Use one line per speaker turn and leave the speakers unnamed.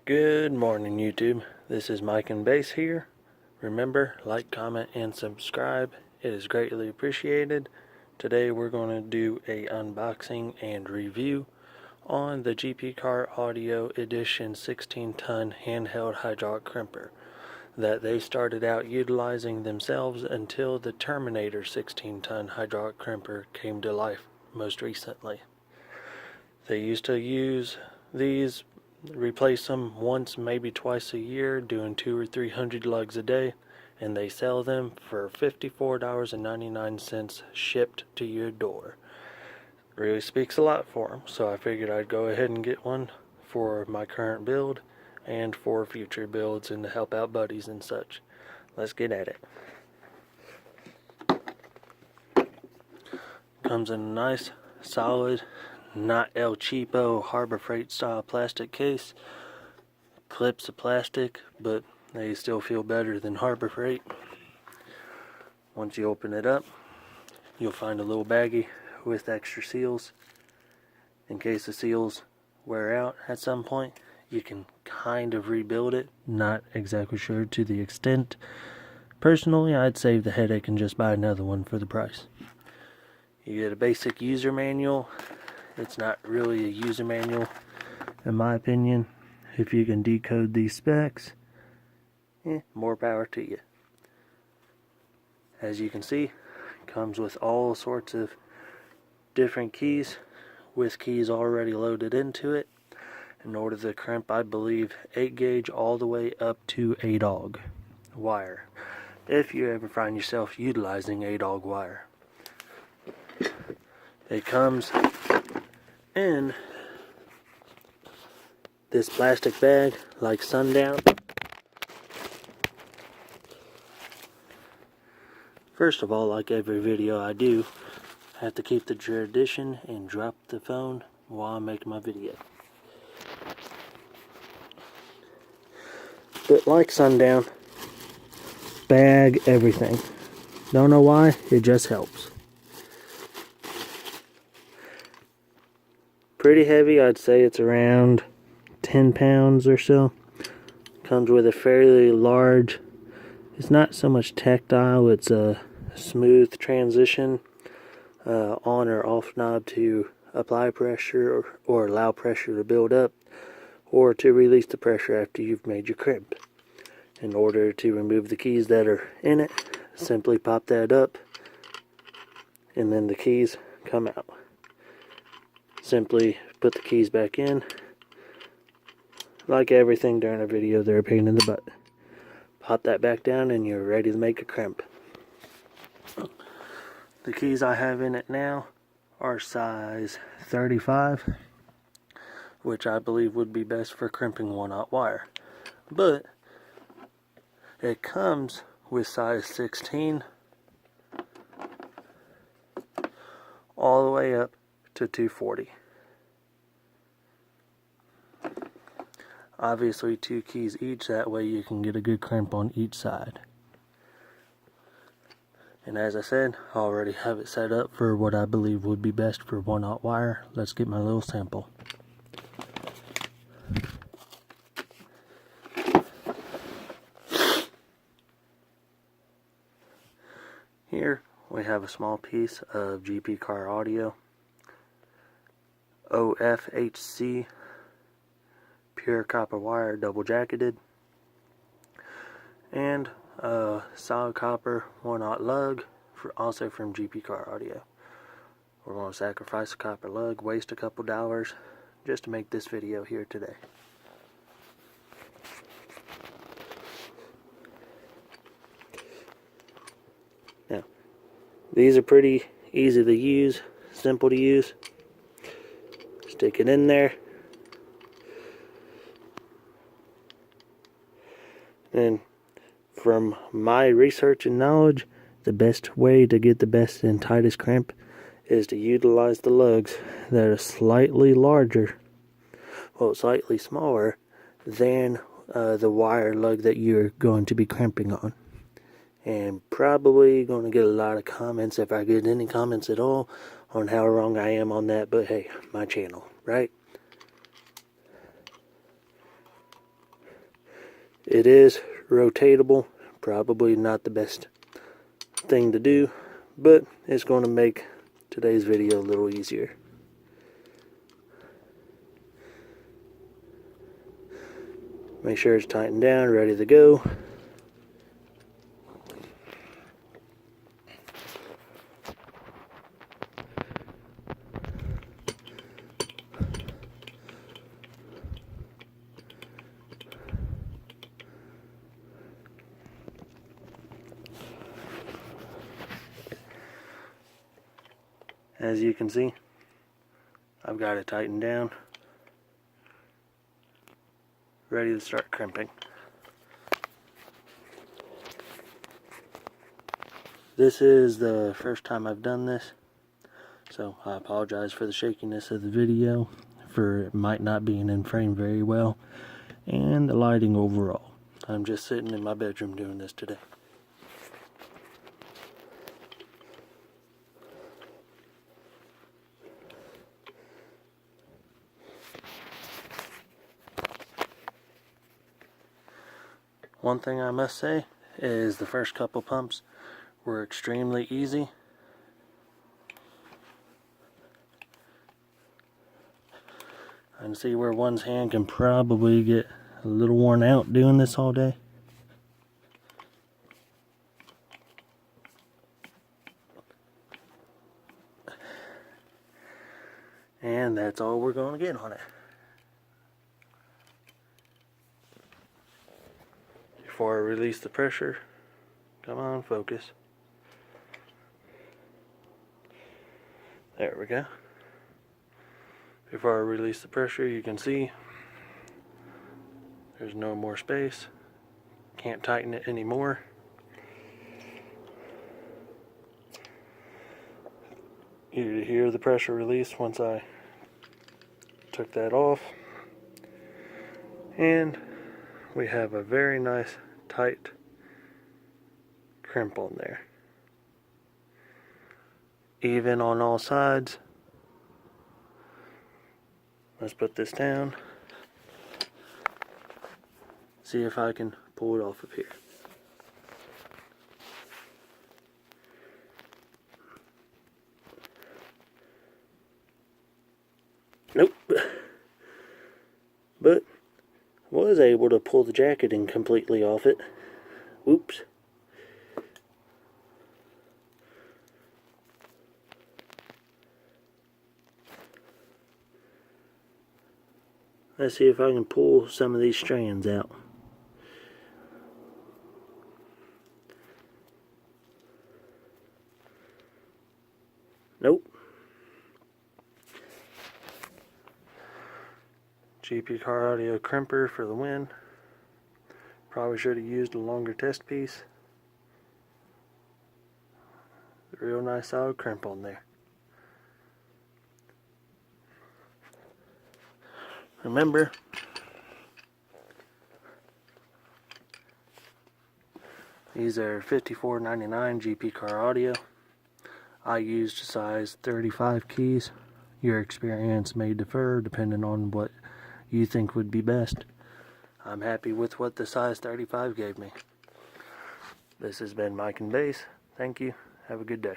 Good morning, YouTube. This is Mike and Base here. Remember, like, comment, and subscribe. It is greatly appreciated. Today we're going to do a unboxing and review on the GP Car Audio Edition 16-ton handheld hydraulic crimper that they started out utilizing themselves until the Terminator 16-ton hydraulic crimper came to life most recently. They used to use these, replace them once, maybe twice a year, doing 200 or 300 lugs a day, and they sell them for $54.99 shipped to your door. Really speaks a lot for them, so I figured I'd go ahead and get one for my current build and for future builds and to help out buddies and such. Let's get at it. Comes in a nice, solid, not El Cheapo Harbor Freight style plastic case. Clips of plastic, but they still feel better than Harbor Freight. Once you open it up, you'll find a little baggie with extra seals. In case the seals wear out at some point, you can kind of rebuild it. Not exactly sure to the extent. Personally, I'd save the headache and just buy another one for the price. You get a basic user manual. It's not really a user manual, in my opinion. If you can decode these specs, more power to you. As you can see, it comes with all sorts of different keys, with keys already loaded into it. In order to crimp, I believe 8 gauge all the way up to ADOG wire, if you ever find yourself utilizing ADOG wire. It comes in this plastic bag like Sundown. First of all, like every video I do, I have to keep the tradition and drop the phone while I make my video. But like Sundown, bag everything. Don't know why, it just helps. Pretty heavy, I'd say it's around 10 pounds or so. Comes with a fairly large, it's not so much tactile, it's a smooth transition on or off knob to apply pressure or allow pressure to build up, or to release the pressure after you've made your crimp. In order to remove the keys that are in it, simply pop that up and then the keys come out. Simply put the keys back in. Like everything during a video, they're a pain in the butt. Pop that back down and you're ready to make a crimp. The keys I have in it now are size 35, which I believe would be best for crimping 1/0 wire. But it comes with size 16 all the way up to 240. Obviously 2 keys each, that way you can get a good crimp on each side. And as I said, I already have it set up for what I believe would be best for 1/0 wire. Let's get my little sample. Here we have a small piece of GP Car Audio OFHC pure copper wire, double jacketed, and a solid copper 1/0 lug, also from GP Car Audio. We're going to sacrifice a copper lug, waste a couple dollars just to make this video here today. Now, these are pretty easy to use, simple to use. Stick it in there. And from my research and knowledge, the best way to get the best and tightest crimp is to utilize the lugs that are slightly larger, well, slightly smaller than the wire lug that you're going to be crimping on. And probably going to get a lot of comments, if I get any comments at all, on how wrong I am on that, but hey, my channel, right? It is rotatable, probably not the best thing to do, but it's going to make today's video a little easier. Make sure it's tightened down, ready to go. As you can see, I've got it tightened down, ready to start crimping. This is the first time I've done this, so I apologize for the shakiness of the video, for it might not being in frame very well, and the lighting overall. I'm just sitting in my bedroom doing this today. One thing I must say is the first couple pumps were extremely easy. I can see where one's hand can probably get a little worn out doing this all day. And that's all we're going to get on it. Before I release the pressure, come on, focus. There we go. Before I release the pressure, you can see there's no more space. Can't tighten it anymore. You hear the pressure release once I took that off. And we have a very nice tight crimp on there. Even on all sides. Let's put this down. See if I can pull it off of here. Nope. But was able to pull the jacketing completely off it. Oops. Let's see if I can pull some of these strands out. Nope. GP Car Audio crimper for the win. Probably should have used a longer test piece. Real nice solid crimp on there. Remember, these are $54.99 GP Car Audio. I used size 35 keys. Your experience may differ depending on what you think would be best. I'm happy with what the size 35 gave me. This has been Mike and Bass. Thank you. Have a good day.